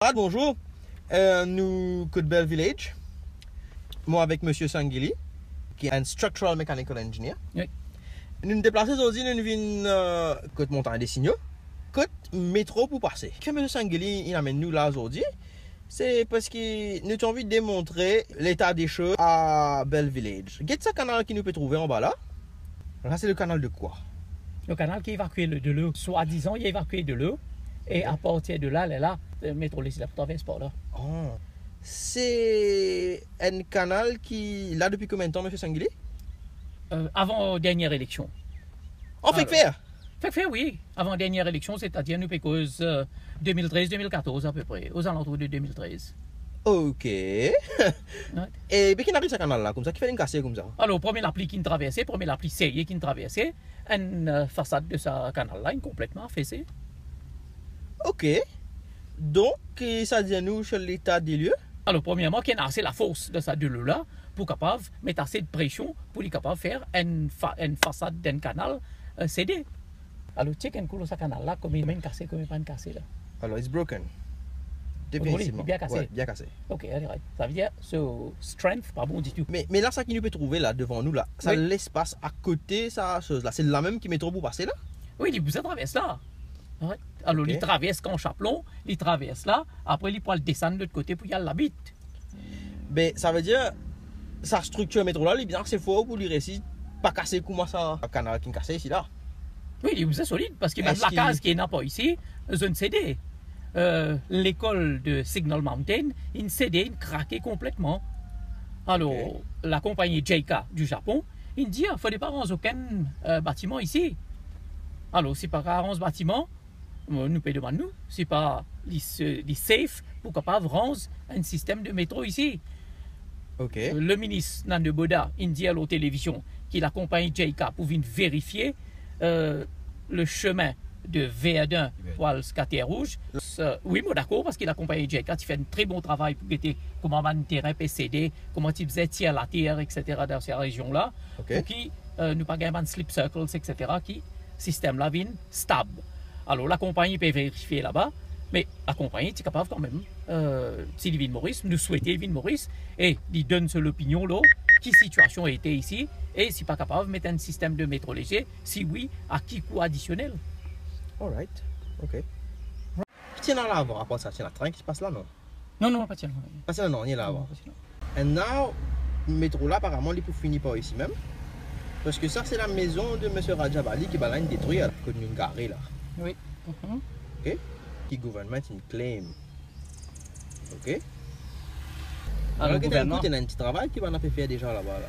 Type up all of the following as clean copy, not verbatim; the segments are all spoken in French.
Ah, bonjour, nous côte Bell Village. Moi avec Monsieur Sanguili, qui est un structural mechanical engineer. Oui. Nous nous déplaçons aujourd'hui, nous venons côte montagne des signaux, côte métro pour passer. Que Monsieur Sanguili il amène nous là aujourd'hui, c'est parce que nous avons envie de démontrer l'état des choses à Bell Village. Qu'est-ce que ce canal qui nous peut trouver en bas là? Là, c'est le canal de quoi? Le canal qui évacue de l'eau, soi-disant, il a évacué de l'eau. Et à partir de là, le métro les traverse par là. Oh. C'est un canal qui, là depuis combien de temps, M. Sanguili? Avant dernière élection. En fait faire? Fait faire, oui. Avant dernière élection, c'est-à-dire nous pécose 2013-2014 à peu près, aux alentours de 2013. Ok. Ouais. Et bien qui arrive ce canal là, comme ça, qui fait une cassée comme ça? Alors, premier l'appli qui nous traversait, premier l'appli sérieux qui nous traversait, une façade de ce canal-là, complètement affaissée. Ok. Donc, ça dit à nous sur l'état des lieux? Alors, premièrement, qu'il y a assez la force de ça de l'eau-là pour capable mettre assez de pression pour lui capable faire une façade d'un canal cédé. Alors, check un coup ce canal-là, combien il cassé, combien pas cassé là. Alors, it's broken. Définitivement. Bien cassé. Ouais, bien cassé. Ok, allez, right. Ça veut dire, strength, pas bon du tout. Mais là, ça qui nous peut trouver là, devant nous là, ça Oui. l'espace à côté, ça chose là. C'est la même qui métro pour passer là? Oui, il vous traverse là. Ouais. Alors, Ok. il traverse quand Chaplon, il traverse là, après il peut le descendre de l'autre côté pour y aller l'habite. Ben, ça veut dire, sa structure métro là, il est bien assez fort pour lui réussir, pas casser comme ça, un canal qui est cassé ici là. Oui, il vous est solide, parce que même Est-ce la qu'il- case qui est n'a pas ici, zone CD. L'école de Signal Mountain, il cédé, il craqué complètement. Alors, Ok. la compagnie JK du Japon, il dit, il ne fallait pas rendre aucun bâtiment ici. Alors, si pas rendre ce bâtiment, nous pouvons demander nous, c'est pas les safe pour capable rendre un système de métro ici. Ok. Le ministre Nande Boda, il dit à la télévision qu'il accompagne JK pour venir vérifier le chemin de Verdun pour le scatter rouge. Oui, moi d'accord, parce qu'il accompagne JK, il fait un très bon travail pour guetter comment un terrain PCD, comment il faisait tirer la terre, etc. dans ces régions-là, Ok. pour qui nous pas gagner de slip circles, etc. qui système-là vient stable. Alors la compagnie peut vérifier là-bas, mais la compagnie est capable quand même, si Vin Maurice, nous souhaitons Vin Maurice, et il donne l'opinion là, qui situation a été ici, et si pas capable de mettre un système de métro léger, si oui, à qui coût additionnel. Alright. Ok. Tiens là avant, après ça, tiens la train qui se passe là, non? Non, non, pas tiens. Parce que non, il est là Non, avant. pas tiens. Et now, le métro là, apparemment, il peut finir par ici même. Parce que ça, c'est la maison de M. Rajabali qui va là détruire, que nous garé là. Oui. Mhm. Ok? Qui gouvernement il claim. Ok? Alors, le gouvernement, il y a un petit travail qui va en faire déjà là-bas. Là.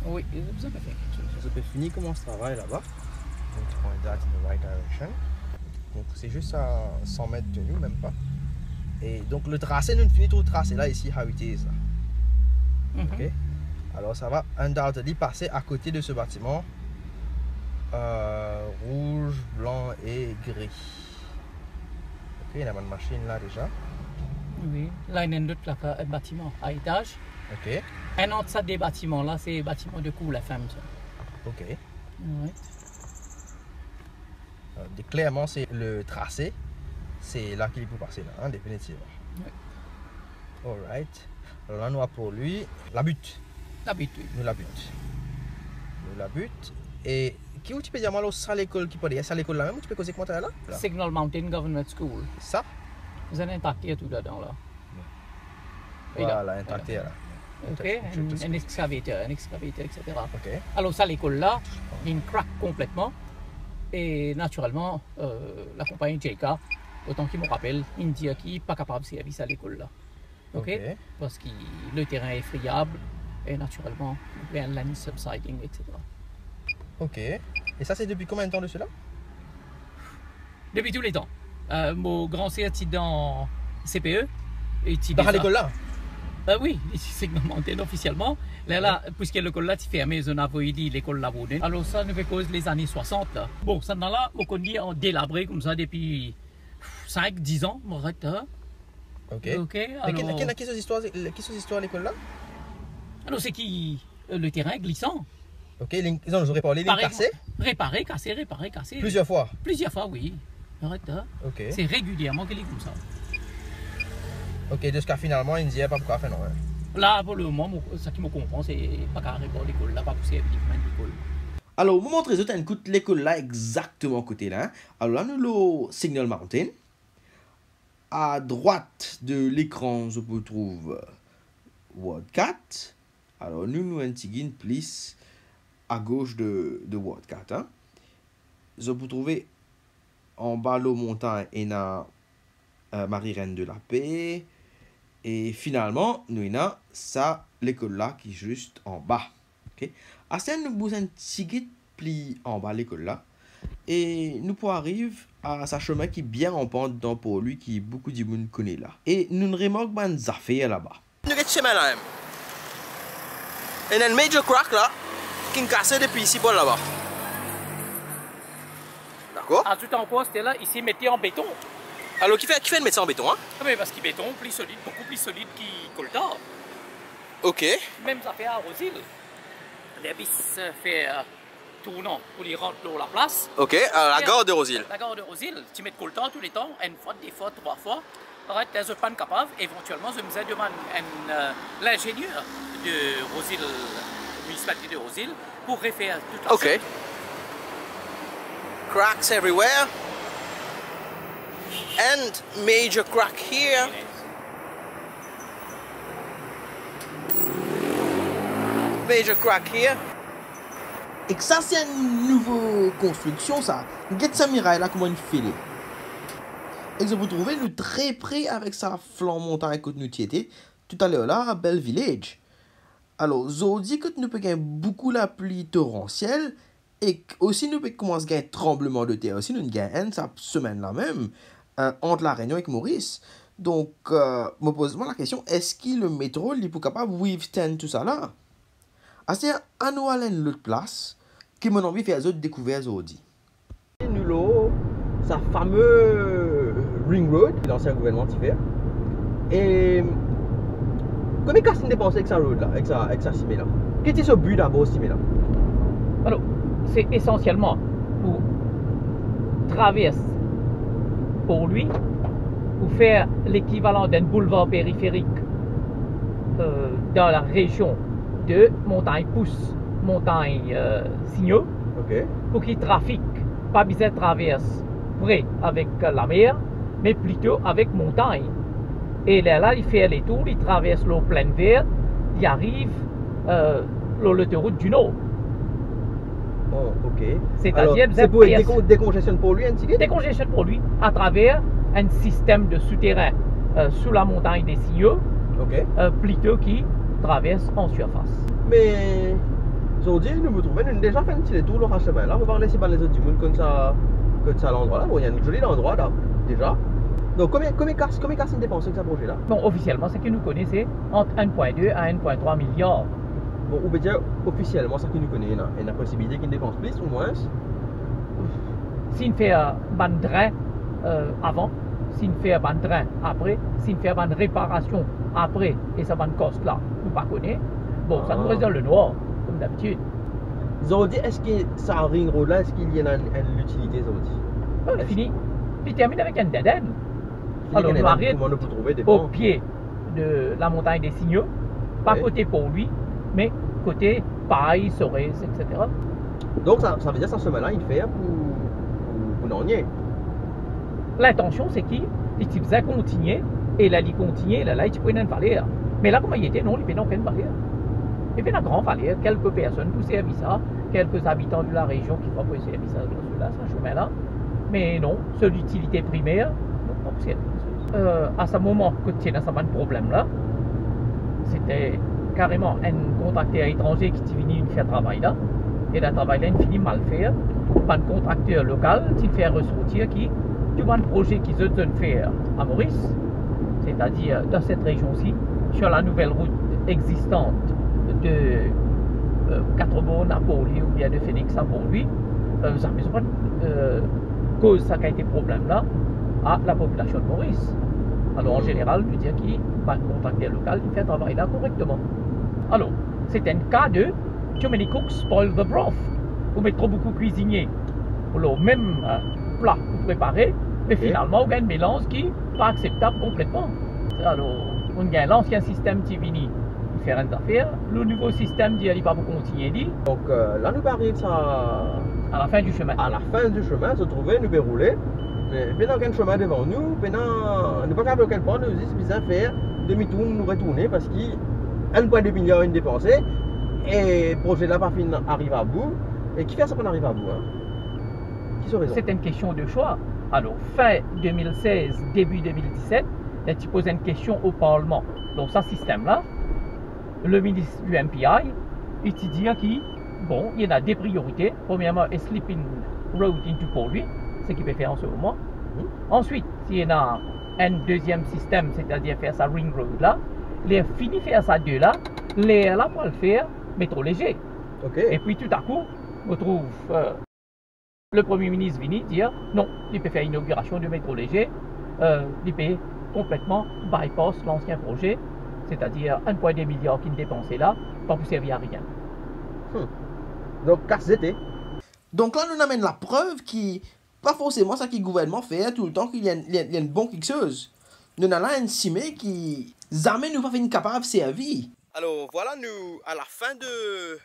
oui, vous avez fait quelque chose. Ça peut finir comment ce travail là-bas. Donc, tu point that in the right direction. Donc, c'est juste à 100 mètres de nous, même pas. Et donc, le tracé, nous finissons tout le tracé là, ici, how it is. Là. Mhm. Ok? Alors, ça va undoubtedly passer à côté de ce bâtiment. Rouge, blanc et gris. Ok, il y a une machine là déjà. Oui, là, il y a un bâtiment à étage. Ok, Un autre ça des bâtiments là, c'est bâtiment de cours la femme. Ça. ok. Ouais. Clairement, c'est le tracé. C'est là qu'il peut passer, là, hein, définitivement. Ouais. Alright. Alors là, nous avons pour lui la butte. D'habitude. Nous la butte. Nous la butte. Et qui tu peux dire moi, ça l'école qui peut dire, ça l'école là même, tu peux causer comment là? Là. Signal Mountain Government School. Ça? Vous avez intact tout dedans là. Et là, Voilà, intacté là. Ok, un excavateur, etc. Ok. Alors ça, l'école là, il craque complètement. Et naturellement, la compagnie JK, autant qu'il me rappelle, il dit qu'il n'est pas capable de servir à l'école là. Ok? Ok. Parce que le terrain est friable et naturellement, il y a un land subsiding, etc. Ok. Et ça, c'est depuis combien de temps de cela? Depuis tous les temps. Mon grand certi dans CPE. Et Dans l'école là? Oui, c'est monté officiellement. Là, puisque l'école là, tu fermé, on a dit l'école là. Alors ça nous fait cause les années 60. Là. Bon, ça dans là, on connaît en délabré comme ça depuis 5-10 ans, on arrête. Hein. Ok. Ok, Mais alors, qui sont les histoires à l'école là? alors c'est qui le terrain glissant. Ok, ils ont réparé les lignes cassées Réparé, cassé. plusieurs fois. Plusieurs fois, oui. Arrête, hein. Ok. C'est régulièrement qu'il est comme ça. Ok, de ce cas finalement, il ne disait pas pourquoi faire non. Hein. Là, pour le moment, ce qui me comprend, c'est pas carré pour l'école, là, pas pousser évidemment l'école. Alors, vous montrez ça, écoute l'école là, exactement côté là. Alors là, nous le Signal Mountain. À droite de l'écran, je vous trouve Wildcat. Alors, nous un petit plus à gauche de Wildcat. Hein. Je vous trouver en bas de la montagne et na Marie-Reine de la Paix. Et finalement, nous avons ça, l'école là qui est juste en bas. Okay? À ce nous avons un petit pli en bas de l'école là. Et nous pouvons arriver à sa chemin qui est bien en pente dans pour lui, qui beaucoup de monde connaît là. Et nous ne remarquons pas des affaires là-bas. Nous avons chemin là même. Et il y a un major crack là, qui est cassé depuis ici pour là-bas. D'accord? En tout temps, c'était là, ici, mettez en béton. Alors, qui fait de mettre ça en béton, hein? Ah, mais parce qu'il béton plus solide, beaucoup plus solide que le tard. Ok. Même ça fait à Rosil. Les bis fait tournant pour y rentrer la place. Ok, à la gare de Rosil. La gare de Rosil, tu mets le temps tous les temps, une fois, des fois, 3 fois. Arrête, tu n'es pas capable. Éventuellement, je me demande l'ingénieur de Rosil, municipalité de Rosil, pour refaire tout ça. Ok. Cracks everywhere. And major crack here. Major crack here. Et que ça, c'est une nouvelle construction, ça. Regarde sa miraille là, comment il fait. Et que vous trouvez nous très près avec sa flanc montagne que nous étions tout à l'heure là, à Bell Village. Alors, je dis que nous pouvons gagner beaucoup la pluie torrentielle et aussi nous pouvons commencer à gagner tremblement de terre. Aussi, nous gagnons cette semaine là même entre la Réunion et Maurice. Donc, me pose la question, est-ce que le métro est capable de withstand tout ça là? C'est à nous aller à l'autre place qui m'a envie de faire d'autres découvertes aujourd'hui. Nous l'avons, sa fameuse Ring Road, l'ancien gouvernement t'y fait. Et combien de casting dépensé avec sa road là, avec sa cimée là? Quel est ce but d'abord cimée là? Alors, c'est essentiellement pour traverser pour lui, pour faire l'équivalent d'un boulevard périphérique dans la région de Montagne Pousse, Montagne Signaux, okay. Pour qu'il trafique, pas besoin de traverse près avec la mer, mais plutôt avec montagne. Et là, il fait les tours, il traverse l'eau pleine verte, il arrive l'autoroute du Nord. Oh, ok. C'est-à-dire, c'est pour décongestion pour lui, un petit peu? Décongestion pour lui à travers un système de souterrain sous la montagne des Signaux, okay. Plutôt qui traverse en surface. Mais aujourd'hui, nous me trouvons, nous déjà fait un petit tour le chemin là. On va voir laisser les autres du monde comme ça l'endroit là. Bon, il y a un joli endroit là, déjà. Donc, combien de dépenses avec ce projet là? Bon, officiellement, ce que nous connaissons, entre 1,2 à 1,3 milliard. Bon, on peut dire officiellement, ce que nous connaissons, il y a une possibilité qu'il dépense plus ou moins. S'il fait un train avant, s'il fait un train après, s'il fait une réparation après, et ça va cost là, nous ne connaissons pas. Bon, ça nous reste dans le noir, comme d'habitude. Zodi, est-ce que ça ring road là, est-ce qu'il y a une utilité, Zodi? Oh, il finit. Il termine avec un dead end. Alors, nous arrêtons au pied de la montagne des Signaux, pas côté pour lui, mais côté paille, Sorèze, etc. Donc, ça veut dire que ça chemin-là, il fait pour n'ennuyer. L'intention, c'est qu'il faisait continuer, et là, il continue, là, il prenait une valeur. Mais là, comment il était, non, il prenait aucune valeur. Il fait une grande valeur, quelques personnes pour servir ça, quelques habitants de la région qui font pour servir ça, ce chemin-là. Mais non, c'est l'utilité primaire, non, pas pour servir. À ce moment que tu as ce problème-là, c'était carrément un contracteur étranger qui est venu faire travail là, et le travail là, il finit mal faire. Un contracteur local, qui fait ressortir qui, tout un projet qu'ils ont fait à Maurice, c'est-à-dire dans cette région-ci, sur la nouvelle route existante de Quatre-Bornes à Port-Louis ou bien de Phoenix à Port-Louis, ça ne pas cause ça qui a été problème là à la population de Maurice. Alors en général, je veux dire qu'il va un contracteur local, il fait un travail là correctement. Alors, c'est un cas de too many cooks spoil the broth. Vous mettez trop beaucoup cuisiniers pour le même plat pour préparer, mais finalement, on a un mélange qui n'est pas acceptable complètement. alors, on gagne l'ancien système qui vient faire une affaire, le nouveau système dit, il va continuer. Donc là, nous arrivons À la fin du chemin. à la fin du chemin, se trouver, nous dérouler. Mais pendant qu'un chemin devant nous, pendant, nous pas capable quel point, nous disons, bizarre faire demi-tour, nous retourner parce qu'il 1,2 milliard est dépensé et le projet là, pas fini, arrive à bout. Et qui fait ça qu'on arrive à bout, hein? Qui serait C'est une question de choix. Alors, fin 2016, début 2017, tu poses une question au Parlement. Donc, ce système-là, le ministre du MPI, il te dit qu'il bon, il y a des priorités. Premièrement, a sleeping road into Port-Louis, ce qu'il peut faire en ce moment. Ensuite, il y a un deuxième système, c'est-à-dire faire sa ring road là. Il a fini de faire ça deux là, les là pour le faire métro léger. Okay. Et puis tout à coup, on trouve le Premier ministre vient dire non, il peut faire inauguration du métro léger, il peut complètement bypass l'ancien projet, c'est-à-dire 1,2 milliard qu'il dépensait là, pas pour servir à rien. Donc, casse d'été. Donc là, nous amène la preuve qui, pas forcément ça que le gouvernement fait tout le temps qu'il y a une bonne quelque chose. Nous avons là un cimé qui jamais nous va faire une capable de servir. Alors voilà, nous, à la fin de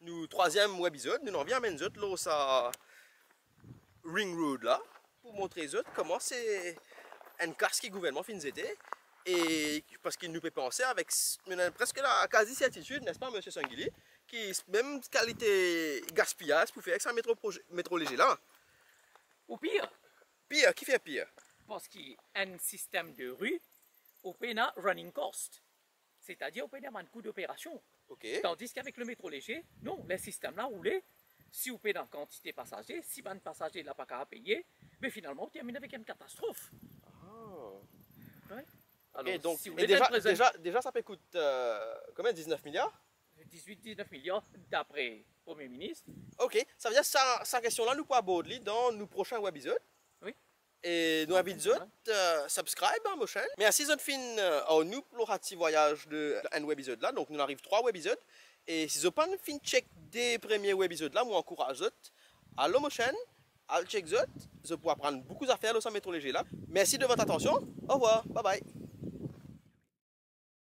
nous troisième épisode, nous en revenons à nous là, ça Ring Road là, pour montrer aux autres comment c'est un casse que le gouvernement fait été. Et parce qu'il nous peut penser avec presque la quasi-certitude, n'est-ce pas, M. Sanguili, qui même qualité gaspillage pour faire avec ça métro léger là. Ou pire. Pire, qui fait pire? Parce qu'il y a un système de rue, au pénal running cost. C'est-à-dire au pénal un coût d'opération. Okay. Tandis qu'avec le métro léger, non, le système là roulait. Si vous payez en quantité passagers, si un passager n'a pas qu'à payer, mais finalement on termine avec une catastrophe. Ah. Ouais. Alors, Okay, donc, si vous déjà ça peut coûter combien? 19 milliards? 18-19 milliards d'après le Premier ministre. Ok, ça veut dire que sa question-là nous peut aborder dans nos prochains épisodes. Oui. Et nous invitons subscribe à ma chaîne. Merci de fin nous pour le petit voyage de un épisode là. Donc nous arrivons 3 épisodes. Et si vous n'avez pas fin check des premiers épisodes là, moi encourage à ma chaîne, à check vous pourrez apprendre beaucoup d'affaires dans ce métro léger là. Merci de votre attention. Au revoir. Bye bye.